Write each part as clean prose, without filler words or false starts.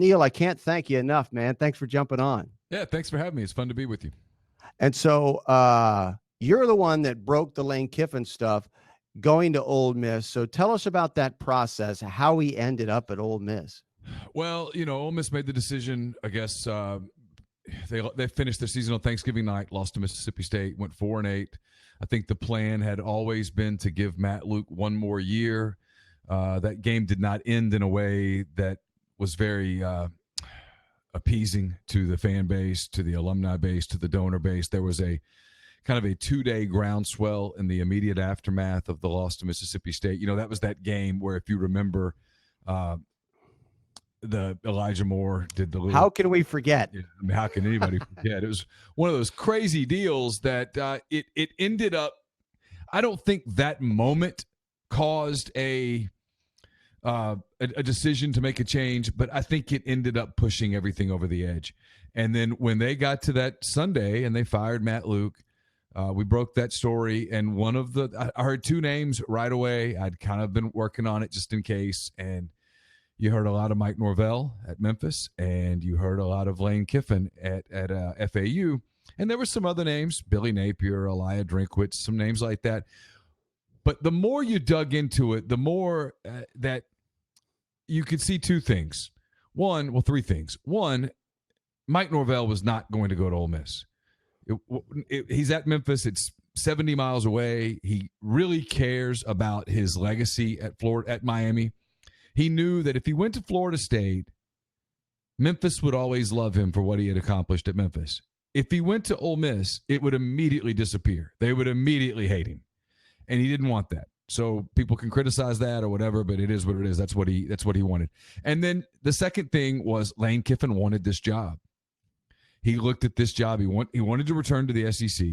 Neal, I can't thank you enough, man. Thanks for jumping on. Yeah, thanks for having me. It's fun to be with you. And so you're the one that broke the Lane Kiffin stuff going to Ole Miss. So tell us about that process, how he ended up at Ole Miss. Well, Ole Miss made the decision, I guess. They finished their season on Thanksgiving night, lost to Mississippi State, went 4-8. I think the plan had always been to give Matt Luke one more year. That game did not end in a way that was very appeasing to the fan base, to the alumni base, to the donor base. There was a kind of a 2-day groundswell in the immediate aftermath of the loss to Mississippi State. That was that game where, if you remember, the Elijah Moore did the little. How can we forget? How can anybody forget? It was one of those crazy deals that it ended up. I don't think that moment caused a decision to make a change, but I think it ended up pushing everything over the edge. And then when they got to that Sunday and they fired Matt Luke, we broke that story. And I heard two names right away. I'd kind of been working on it just in case. And you heard a lot of Mike Norvell at Memphis, and you heard a lot of Lane Kiffin at FAU. And there were some other names, Billy Napier, Elijah Drinkwitz, some names like that. But the more you dug into it, the more that you could see two things. Three things. One, Mike Norvell was not going to go to Ole Miss. He's at Memphis. It's 70 miles away. He really cares about his legacy at Miami. He knew that if he went to Florida State, Memphis would always love him for what he had accomplished at Memphis. If he went to Ole Miss, it would immediately disappear. They would immediately hate him. And he didn't want that. So people can criticize that or whatever, but it is what it is. That's what he wanted. And then the second thing was Lane Kiffin wanted this job. He looked at this job. He wanted to return to the SEC,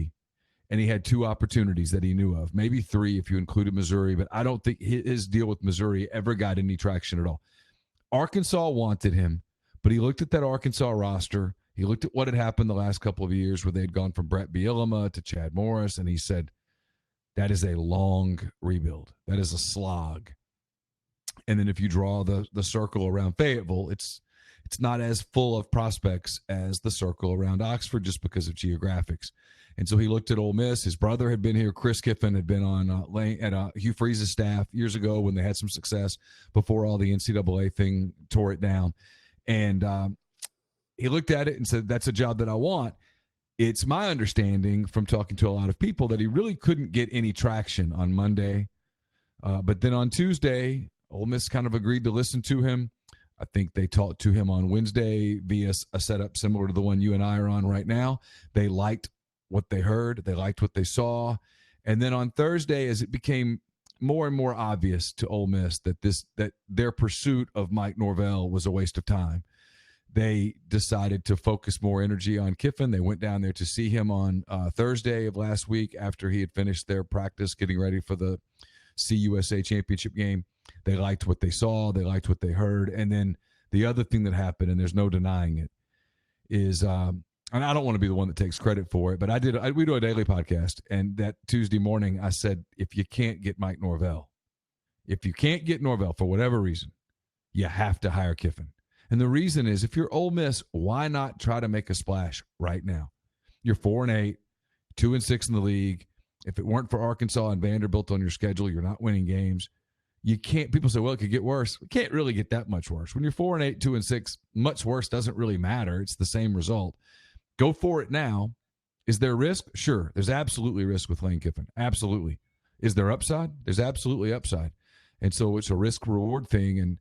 and he had two opportunities that he knew of, maybe three if you included Missouri, but I don't think his deal with Missouri ever got any traction at all. Arkansas wanted him, but he looked at that Arkansas roster. He looked at what had happened the last couple of years where they had gone from Brett Bielema to Chad Morris, and he said, that is a long rebuild. That is a slog. And then if you draw the circle around Fayetteville, it's not as full of prospects as the circle around Oxford just because of geographics. And so he looked at Ole Miss. His brother had been here. Chris Kiffin had been on Hugh Freeze's staff years ago when they had some success before all the NCAA thing tore it down. And he looked at it and said, that's a job that I want. It's my understanding from talking to a lot of people that he really couldn't get any traction on Monday. But then on Tuesday, Ole Miss kind of agreed to listen to him. I think they talked to him on Wednesday via a setup similar to the one you and I are on right now. They liked what they heard. They liked what they saw. And then on Thursday, as it became more and more obvious to Ole Miss that their pursuit of Mike Norvell was a waste of time, they decided to focus more energy on Kiffin. They went down there to see him on Thursday of last week after he had finished their practice getting ready for the CUSA championship game. They liked what they saw. They liked what they heard. And then the other thing that happened, and there's no denying it, is and I don't want to be the one that takes credit for it, but we do a daily podcast, and that Tuesday morning I said, if you can't get Mike Norvell, for whatever reason, you have to hire Kiffin. And the reason is, if you're Ole Miss, why not try to make a splash right now? You're 4-8, 2-6 in the league. If it weren't for Arkansas and Vanderbilt on your schedule, you're not winning games. You can't. People say, well, it could get worse. It can't really get that much worse. When you're 4-8, 2-6, much worse doesn't really matter. It's the same result. Go for it now. Is there risk? Sure. There's absolutely risk with Lane Kiffin. Absolutely. Is there upside? There's absolutely upside. And so it's a risk-reward thing. And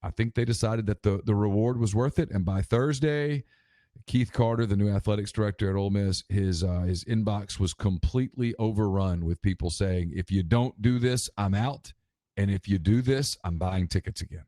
I think they decided that the reward was worth it. And by Thursday, Keith Carter, the new athletics director at Ole Miss, his inbox was completely overrun with people saying, if you don't do this, I'm out. And if you do this, I'm buying tickets again.